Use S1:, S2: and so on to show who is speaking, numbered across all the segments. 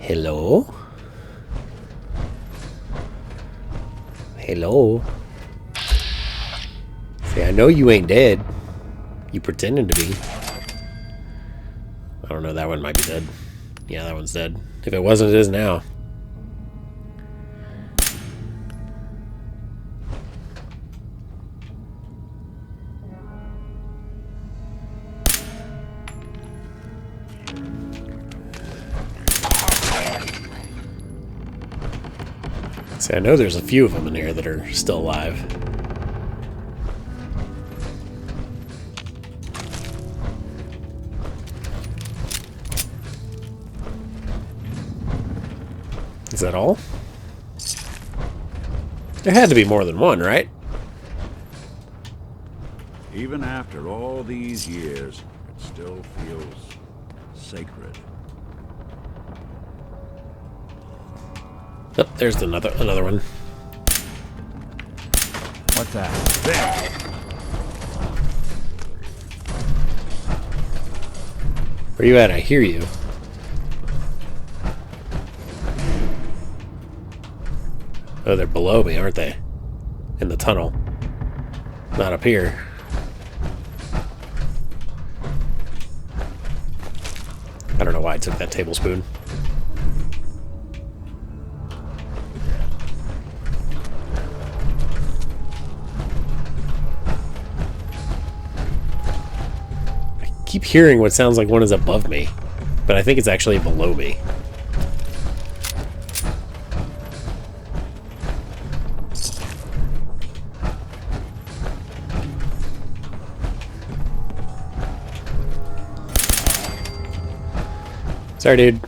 S1: Hello? Hello? See, I know you ain't dead. You pretending to be. I don't know, that one might be dead. Yeah, that one's dead. If it wasn't, it is now. See, I know there's a few of them in here that are still alive. Is that all? There had to be more than one, right?
S2: Even after all these years, it still feels sacred.
S1: Oh, there's another one.
S3: What's that?
S2: There!
S1: Where you at? I hear you. Oh, they're below me, aren't they? In the tunnel. Not up here. I don't know why I took that tablespoon. I keep hearing what sounds like one is above me, but I think it's actually below me. Sorry, dude.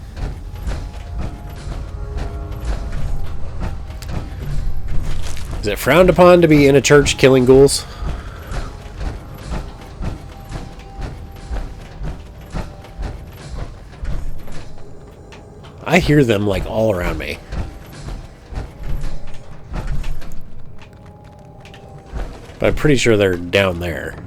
S1: Is it frowned upon to be in a church killing ghouls? I hear them like all around me. But I'm pretty sure they're down there.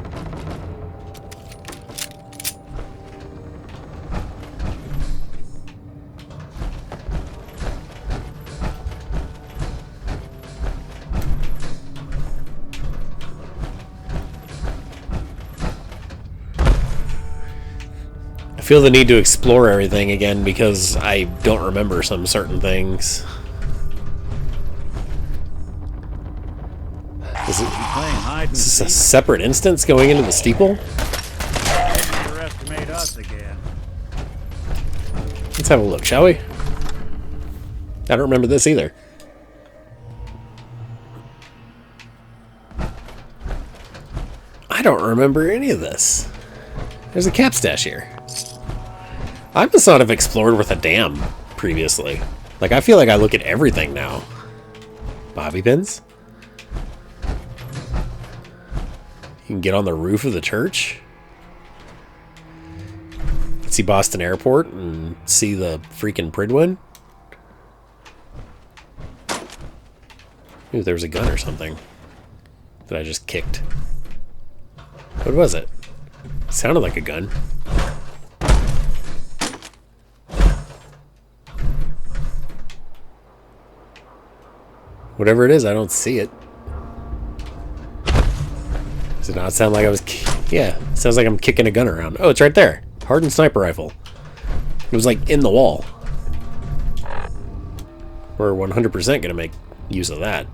S1: I feel the need to explore everything again because I don't remember some certain things. Is this a separate instance going into the steeple?
S2: Underestimate us again.
S1: Let's have a look, shall we? I don't remember this either. I don't remember any of this. There's a cap stash here. I must not have explored with a dam previously. Like, I feel like I look at everything now. Bobby pins? You can get on the roof of the church. See Boston Airport and see the freaking Pridwin. Ooh, there was a gun or something that I just kicked. What was it? It sounded like a gun. Whatever it is, I don't see it. Does it not sound like I was... Yeah, it sounds like I'm kicking a gun around. Oh, it's right there. Hardened sniper rifle. It was like in the wall. We're 100% going to make use of that.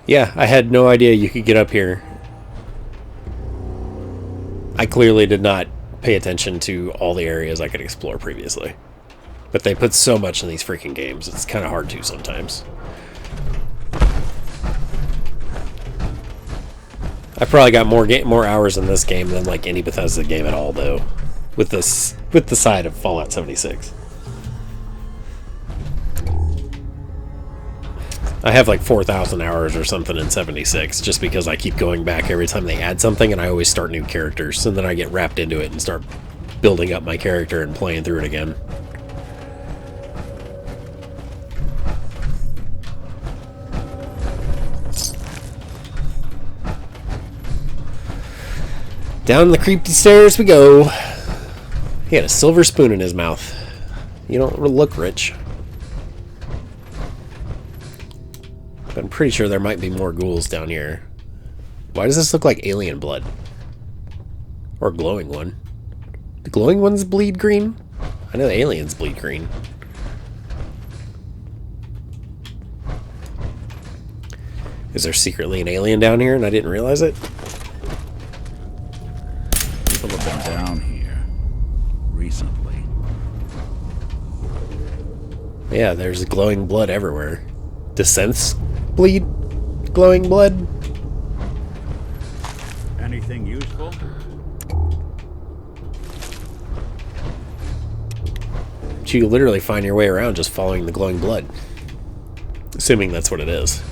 S1: Yeah, I had no idea you could get up here. I clearly did not pay attention to all the areas I could explore previously. But they put so much in these freaking games, it's kind of hard to sometimes. I probably got more hours in this game than like any Bethesda game at all, though. With the side of Fallout 76. I have like 4,000 hours or something in 76, just because I keep going back every time they add something, and I always start new characters, and then I get wrapped into it and start building up my character and playing through it again. Down the creepy stairs we go. He had a silver spoon in his mouth. You don't look rich. But I'm pretty sure there might be more ghouls down here. Why does this look like alien blood? Or glowing one? The glowing ones bleed green? I know the aliens bleed green. Is there secretly an alien down here and I didn't realize it?
S2: People have been down here recently.
S1: Yeah, there's glowing blood everywhere. Descents bleed glowing blood?
S2: Anything useful?
S1: But you literally find your way around just following the glowing blood. Assuming that's what it is.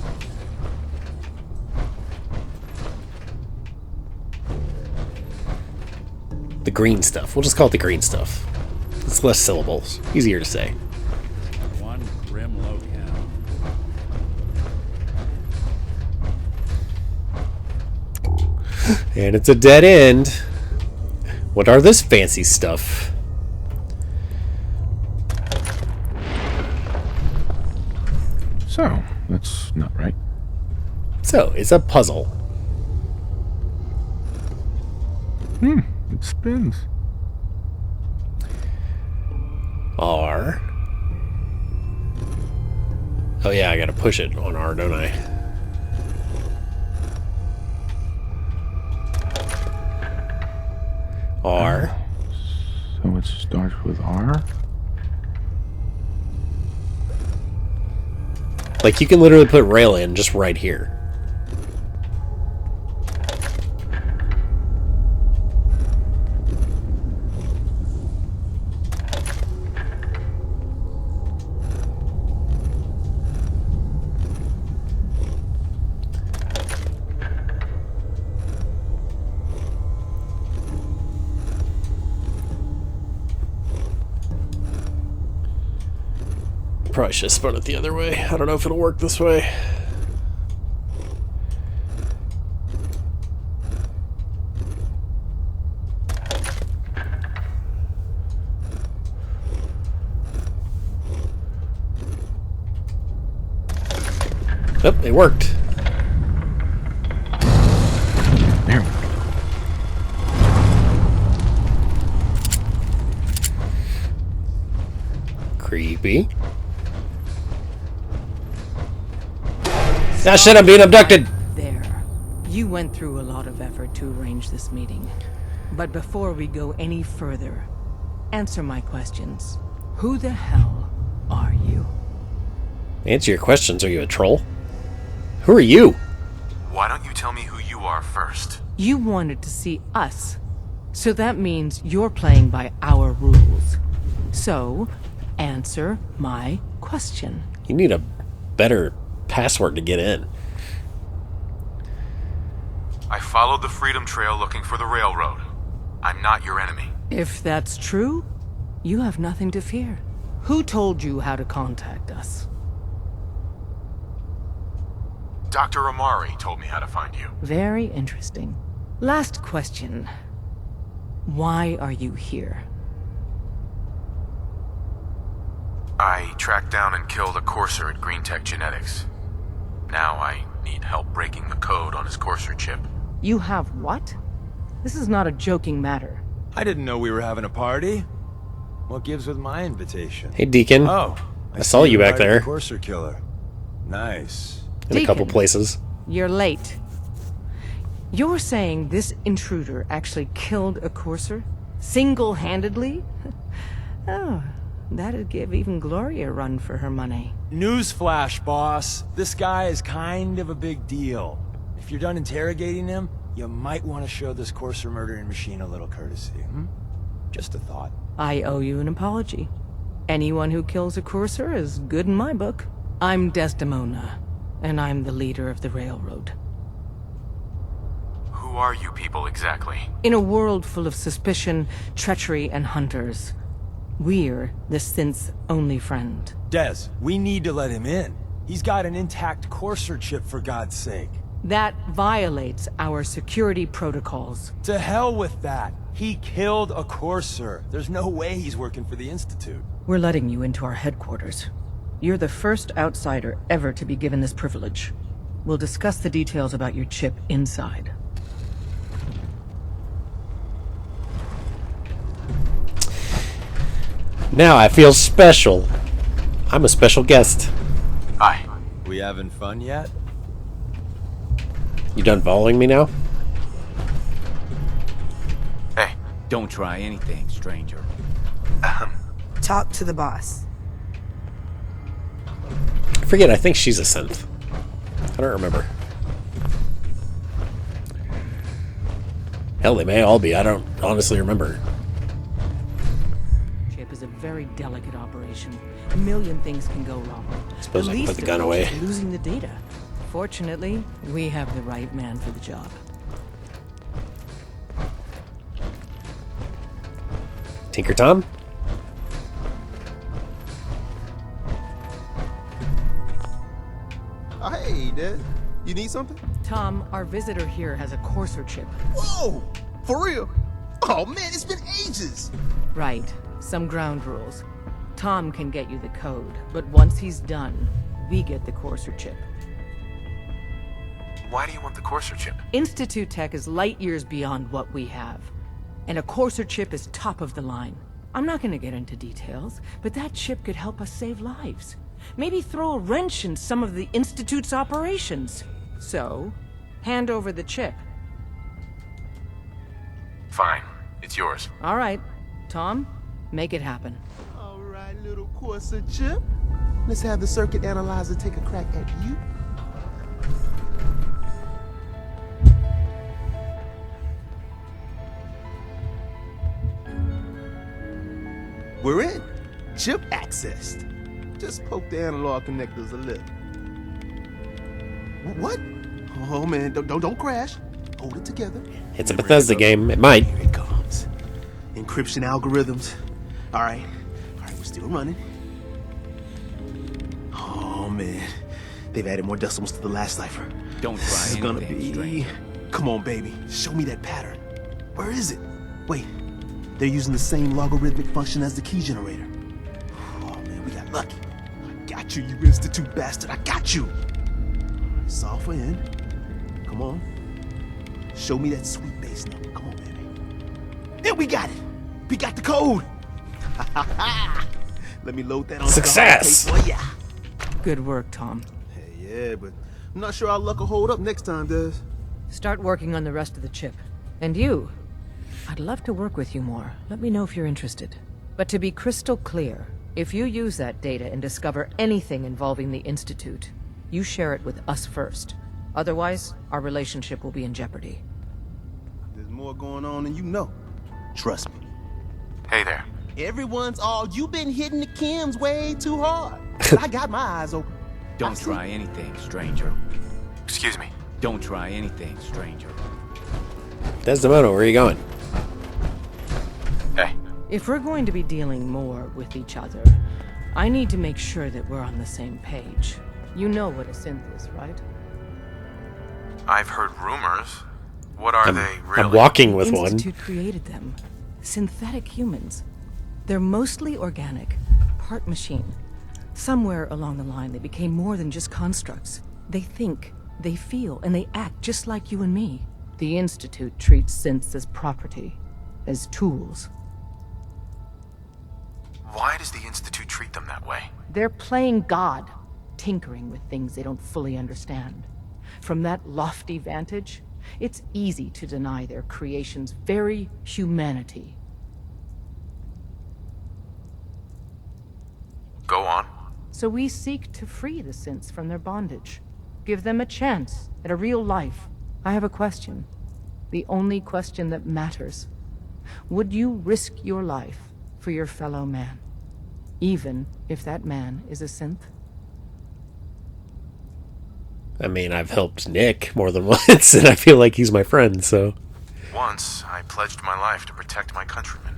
S1: The green stuff. We'll just call it the green stuff. It's less syllables. Easier to say.
S2: One grim locale.
S1: And it's a dead end. What are this fancy stuff?
S3: So, that's not right.
S1: So, it's a puzzle.
S3: It spins.
S1: R. Oh yeah, I gotta push it on R, don't I? R.
S3: So it starts with R?
S1: Like, you can literally put rail in just right here. Probably should have spun it the other way. I don't know if it'll work this way. Oh, it worked.
S3: There we go.
S1: Creepy. Ah, shit, I'm being abducted!
S4: There. You went through a lot of effort to arrange this meeting. But before we go any further, answer my questions. Who the hell are you?
S1: Answer your questions. Are you a troll? Who are you?
S5: Why don't you tell me who you are first?
S4: You wanted to see us. So that means you're playing by our rules. So, answer my question.
S1: You need a better password to get in.
S5: I followed the Freedom Trail looking for the railroad. I'm not your enemy.
S4: If that's true, you have nothing to fear. Who told you how to contact us?
S5: Dr. Amari told me how to find you.
S4: Very interesting. Last question. Why are you here?
S5: I tracked down and killed a courser at Green Tech Genetics. Now I need help breaking the code on his courser chip.
S4: You have what? This is not a joking matter.
S6: I didn't know we were having a party. What gives with my invitation?
S1: Hey, Deacon.
S6: Oh,
S1: I saw you back there.
S6: Courser killer. Nice.
S1: In a couple
S4: Deacon.
S1: places.
S4: You're late. You're saying this intruder actually killed a courser? Single-handedly? Oh, that'd give even Gloria a run for her money.
S6: Newsflash, boss. This guy is kind of a big deal. If you're done interrogating him, you might want to show this courser murdering machine a little courtesy, Just a thought.
S4: I owe you an apology. Anyone who kills a courser is good in my book. I'm Desdemona, and I'm the leader of the railroad.
S5: Who are you people exactly?
S4: In a world full of suspicion, treachery, and hunters, we're the synth's only friend.
S6: Des, we need to let him in. He's got an intact courser chip, for God's sake.
S4: That violates our security protocols.
S6: To hell with that. He killed a courser. There's no way he's working for the Institute.
S4: We're letting you into our headquarters. You're the first outsider ever to be given this privilege. We'll discuss the details about your chip inside.
S1: Now I feel special. I'm a special guest.
S5: Hi.
S6: We having fun yet?
S1: You done following me now?
S5: Hey.
S7: Don't try anything, stranger.
S8: Talk to the boss.
S1: I forget, I think she's a synth. I don't remember. Hell, they may all be. I don't honestly remember.
S4: Chip is a very delicate operation. A million things can go wrong.
S1: Suppose I can
S4: least
S1: put the
S4: of
S1: gun
S4: which
S1: away.
S4: is losing the data. Fortunately, we have the right man for the job.
S1: Tinker Tom?
S9: Oh, hey, Dad. You need something?
S4: Tom, our visitor here has a Courser chip.
S9: Whoa! For real? Oh, man, it's been ages!
S4: Right. Some ground rules. Tom can get you the code, but once he's done, we get the Courser chip.
S5: Why do you want the Courser chip?
S4: Institute tech is light years beyond what we have. And a Courser chip is top of the line. I'm not gonna get into details, but that chip could help us save lives. Maybe throw a wrench in some of the Institute's operations. So, hand over the chip.
S5: Fine. It's yours.
S4: All right. Tom, make it happen.
S9: All right, little Corsa chip. Let's have the circuit analyzer take a crack at you. We're in. Chip accessed. Just poke the analog connectors a little. What? Oh man, don't crash. Hold it together.
S1: It's a Bethesda game. It might.
S9: Here it comes. Encryption algorithms. All right, we're still running. Oh man, they've added more decimals to the last cipher.
S7: Don't try
S9: This is gonna
S7: anything,
S9: be.
S7: stranger.
S9: Come on, baby, show me that pattern. Where is it? Wait, they're using the same logarithmic function as the key generator. Oh man, we got lucky. I got you, you Institute bastard. I got you. Software in. Come on. Show me that sweet bass number. Come on, baby. Yeah, we got it. We got the code. Let me load that on
S1: Success.
S9: the hard tape for ya.
S4: Good work, Tom.
S9: Hey, yeah, but I'm not sure our luck will hold up next time, Des.
S4: Start working on the rest of the chip. And you, I'd love to work with you more. Let me know if you're interested. But to be crystal clear, if you use that data and discover anything involving the Institute, you share it with us first. Otherwise, our relationship will be in jeopardy.
S9: There's more going on than you know. Trust me.
S5: Hey there.
S9: Everyone's all, you've been hitting the chems way too hard. But I got my eyes open.
S7: Don't try anything, stranger.
S5: Excuse me.
S7: Don't try anything, stranger.
S1: Desdemona, where are you going?
S5: Hey.
S4: If we're going to be dealing more with each other, I need to make sure that we're on the same page. You know what a synth is, right?
S5: I've heard rumors. What are they really?
S1: I'm walking with one.
S4: Institute created them. Synthetic humans. They're mostly organic, part machine. Somewhere along the line, they became more than just constructs. They think, they feel, and they act just like you and me. The Institute treats synths as property, as tools.
S5: Why does the Institute treat them that way?
S4: They're playing God, tinkering with things they don't fully understand. From that lofty vantage, it's easy to deny their creation's very humanity.
S5: Go on.
S4: So we seek to free the synths from their bondage. Give them a chance at a real life. I have a question. The only question that matters. Would you risk your life for your fellow man? Even if that man is a synth?
S1: I mean, I've helped Nick more than once, and I feel like he's my friend, so...
S5: Once, I pledged my life to protect my countrymen.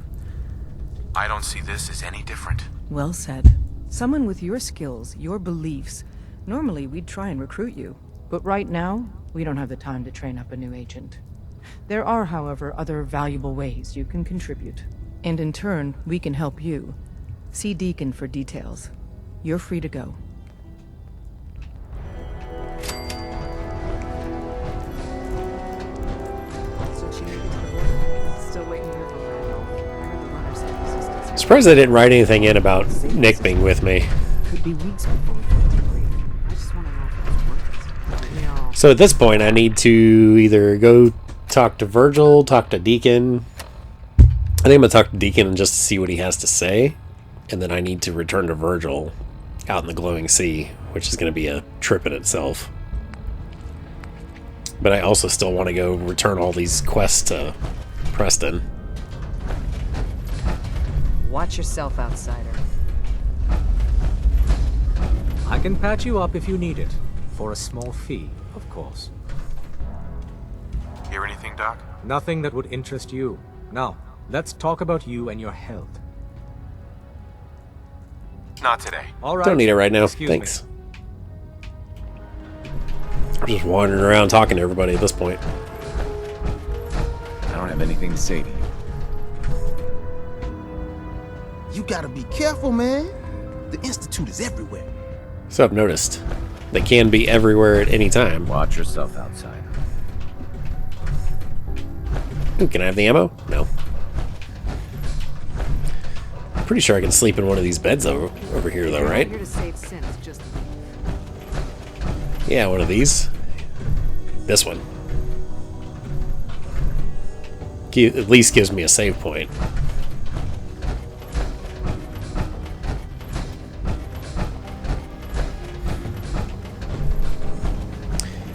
S5: I don't see this as any different.
S4: Well said. Someone with your skills, your beliefs. Normally, we'd try and recruit you. But right now, we don't have the time to train up a new agent. There are, however, other valuable ways you can contribute. And in turn, we can help you. See Deacon for details. You're free to go.
S1: Surprised they didn't write anything in about Nick being with me.
S4: Could be weeks before we get to agree. I just want to know if it's worth it. No.
S1: So at this point, I need to either go talk to Virgil, talk to Deacon. I think I'm going to talk to Deacon and just see what he has to say. And then I need to return to Virgil out in the glowing sea, which is going to be a trip in itself. But I also still want to go return all these quests to Preston.
S10: Watch yourself, outsider.
S11: I can patch you up if you need it. For a small fee, of course.
S5: Hear anything, Doc?
S11: Nothing that would interest you. Now, let's talk about you and your health.
S5: Not today.
S11: All right.
S1: Don't need it right now.
S11: Excuse
S1: Thanks.
S11: me.
S1: I'm just wandering around talking to everybody at this point.
S7: I don't have anything to say to you.
S9: You gotta be careful, man. The Institute is everywhere.
S1: So I've noticed. They can be everywhere at any time.
S7: Watch yourself, outsider.
S1: Ooh, can I have the ammo? No. I'm pretty sure I can sleep in one of these beds over here, though, right?
S10: Here to save sins, just
S1: Yeah, one of these. This one. At least gives me a save point.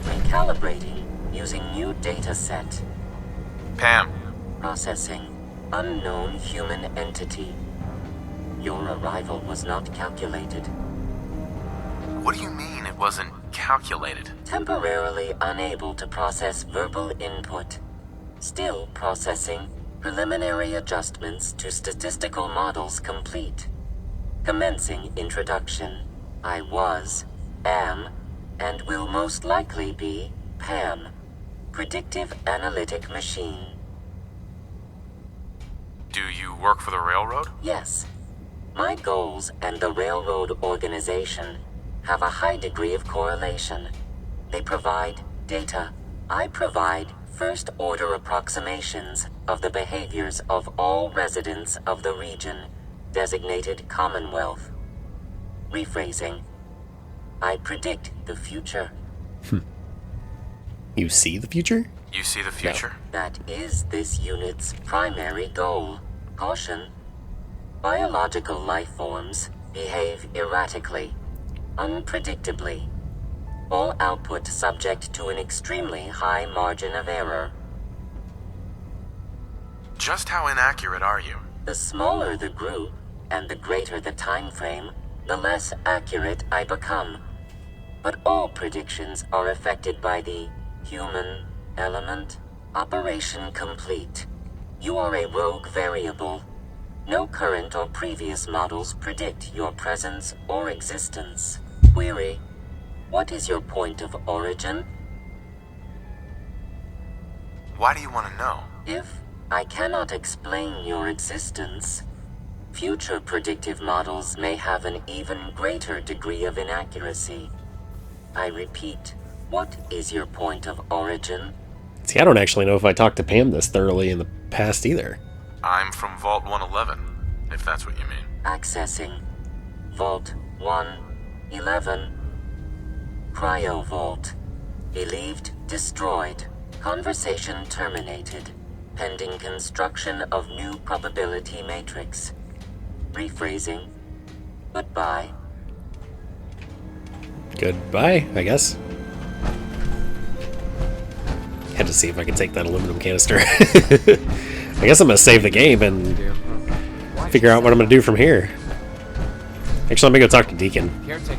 S12: Recalibrating using new data set.
S5: Pam,
S12: Processing. Unknown human entity. Your arrival was not calculated.
S5: what do you mean it wasn't calculated?
S12: Temporarily unable to process verbal input. Still processing. Preliminary adjustments to statistical models complete. Commencing introduction. I was, am, and will most likely be Pam. Predictive analytic machine.
S5: Do you work for the railroad?
S12: Yes. My goals and the railroad organization have a high degree of correlation. They provide data. I provide first-order approximations of the behaviors of all residents of the region, designated Commonwealth. Rephrasing. I predict the future.
S1: You see the future?
S5: You see the future?
S12: That is this unit's primary goal. Caution. Biological life forms behave erratically, unpredictably. All output subject to an extremely high margin of error.
S5: Just how inaccurate are you?
S12: The smaller the group, and the greater the time frame, the less accurate I become. But all predictions are affected by the human element. Operation complete. You are a rogue variable. No current or previous models predict your presence or existence. Query. What is your point of origin?
S5: Why do you want to know?
S12: If I cannot explain your existence, future predictive models may have an even greater degree of inaccuracy. I repeat, what is your point of origin?
S1: See, I don't actually know if I talked to Pam this thoroughly in the past either.
S5: I'm from Vault 111, if that's what you mean.
S12: Accessing. Vault 111. Cryo Vault. Believed destroyed. Conversation terminated. Pending construction of new probability matrix. Rephrasing. Goodbye.
S1: Goodbye, I guess. Had to see if I could take that aluminum canister. I guess I'm gonna save the game and figure out what I'm gonna do from here. Actually, I'm gonna go talk to Deacon.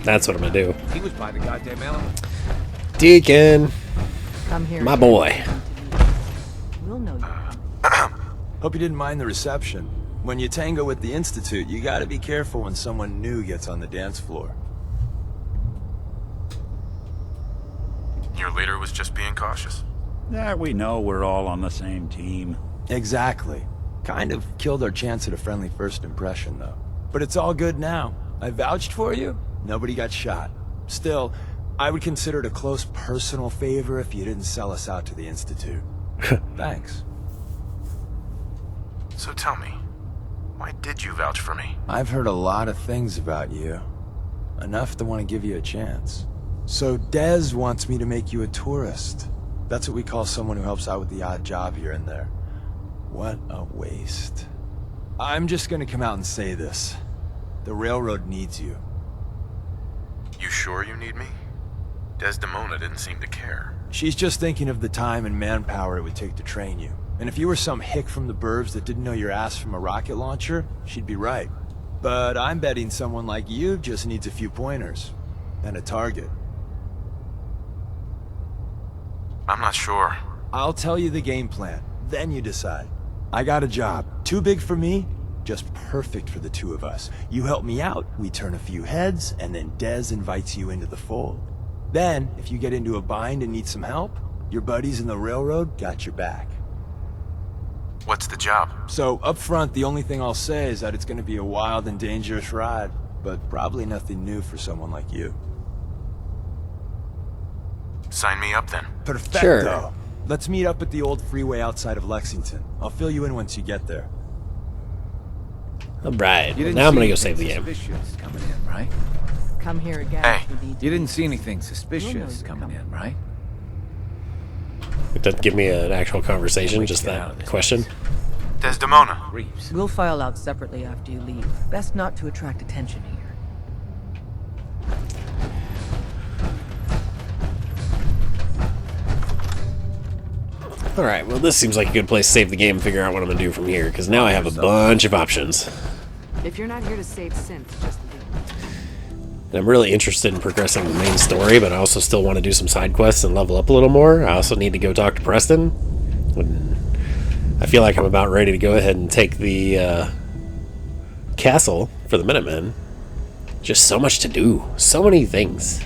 S1: That's what I'm gonna do.
S11: He was by the goddamn element.
S1: Deacon,
S4: Come here.
S1: my boy.
S4: We'll know you.
S6: Hope you didn't mind the reception. When you tango with the Institute, you gotta be careful when someone new gets on the dance floor.
S5: Your leader was just being cautious.
S2: That we know we're all on the same team.
S6: Exactly. Kind of killed our chance at a friendly first impression, though. But it's all good now. I vouched for you. Nobody got shot. Still, I would consider it a close personal favor if you didn't sell us out to the Institute. Thanks.
S5: So tell me, why did you vouch for me?
S6: I've heard a lot of things about you. Enough to want to give you a chance. So Dez wants me to make you a tourist. That's what we call someone who helps out with the odd job here and there. What a waste. I'm just gonna come out and say this. The railroad needs you.
S5: You sure you need me? Desdemona didn't seem to care.
S6: She's just thinking of the time and manpower it would take to train you. And if you were some hick from the burbs that didn't know your ass from a rocket launcher, she'd be right. But I'm betting someone like you just needs a few pointers. And a target.
S5: I'm not sure.
S6: I'll tell you the game plan, then you decide. I got a job. Too big for me, just perfect for the two of us. You help me out, we turn a few heads, and then Dez invites you into the fold. Then, if you get into a bind and need some help, your buddies in the railroad got your back.
S5: What's the job?
S6: So, up front, the only thing I'll say is that it's gonna be a wild and dangerous ride, but probably nothing new for someone like you.
S5: Sign me up then.
S6: Perfecto.
S1: Sure.
S6: Let's meet up at the old freeway outside of Lexington. I'll fill you in once you get there.
S1: Alright,
S7: You didn't
S1: now I'm
S7: see
S1: gonna go
S7: anything
S1: save the game.
S7: suspicious coming in, right?
S10: Come here again.
S5: Hey.
S7: You didn't see anything suspicious coming in, right?
S1: It doesn't give me an actual conversation, just
S7: Get out of
S1: that
S7: this
S1: question.
S5: Desdemona.
S7: Reeves.
S4: We'll file out separately after you leave. Best not to attract attention here.
S1: Alright, well this seems like a good place to save the game and figure out what I'm gonna do from here, because now I have a bunch of options.
S10: If you're not here to save synths, just leave.
S1: And I'm really interested in progressing the main story, but I also still want to do some side quests and level up a little more. I also need to go talk to Preston. I feel like I'm about ready to go ahead and take the castle for the Minutemen. Just so much to do. So many things.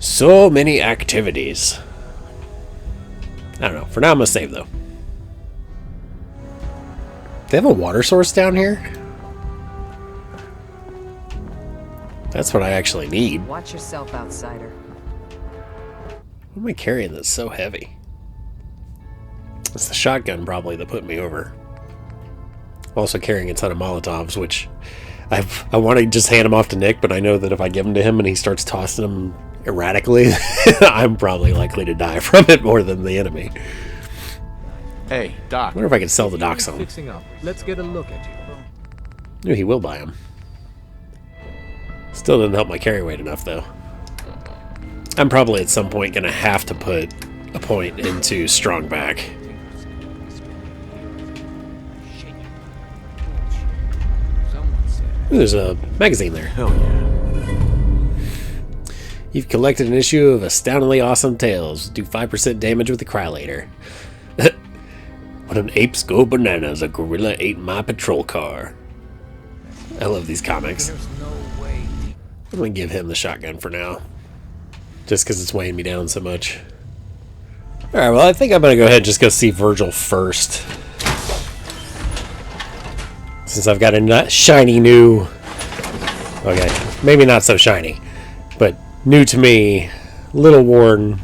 S1: So many activities. I don't know. For now, I'm going to save, though. They have a water source down here? That's what I actually need.
S10: Watch yourself, outsider.
S1: What am I carrying that's so heavy? It's the shotgun probably that put me over. I'm also carrying a ton of Molotovs, which I want to just hand them off to Nick, but I know that if I give them to him and he starts tossing them erratically, I'm probably likely to die from it more than the enemy.
S7: Hey, Doc.
S1: I wonder if I can sell the Doc some.
S11: Fixing up. Let's get a look at you.
S1: Ooh, he will buy them. Still doesn't help my carry weight enough, though. I'm probably at some point going to have to put a point into strong back. Ooh, there's a magazine there.
S7: Hell yeah.
S1: You've collected an issue of Astoundingly Awesome Tales. Do 5% damage with the Crylator. When an apes go bananas, a gorilla ate my patrol car. I love these comics. I'm going to give him the shotgun for now. Just because it's weighing me down so much. Alright, well, I think I'm going to go ahead and just go see Virgil first. Since I've got a shiny new... Okay, maybe not so shiny. But new to me, little worn,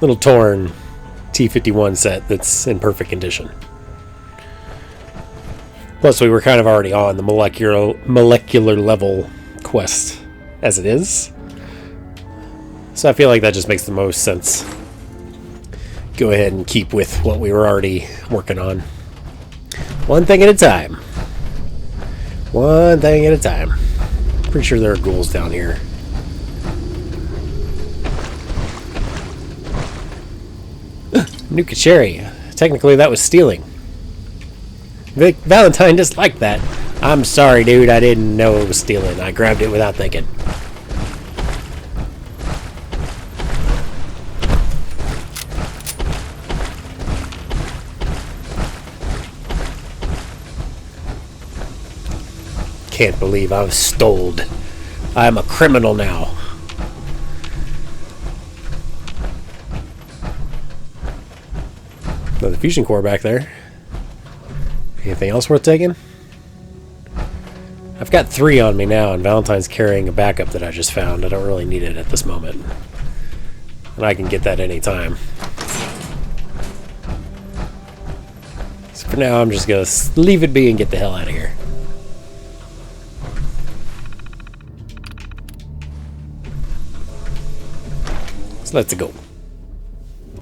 S1: little torn T-51 set that's in perfect condition. Plus, we were kind of already on the molecular level quest as it is. So I feel like that just makes the most sense. Go ahead and keep with what we were already working on. One thing at a time. One thing at a time. Pretty sure there are ghouls down here. New Kacheri. Technically, that was stealing. Vic Valentine disliked that. I'm sorry, dude. I didn't know it was stealing. I grabbed it without thinking. Can't believe I was stoled. I'm a criminal now. Another fusion core back there. Anything else worth taking? I've got 3 on me now, and Valentine's carrying a backup that I just found. I don't really need it at this moment. And I can get that anytime. So for now, I'm just going to leave it be and get the hell out of here. So let's go.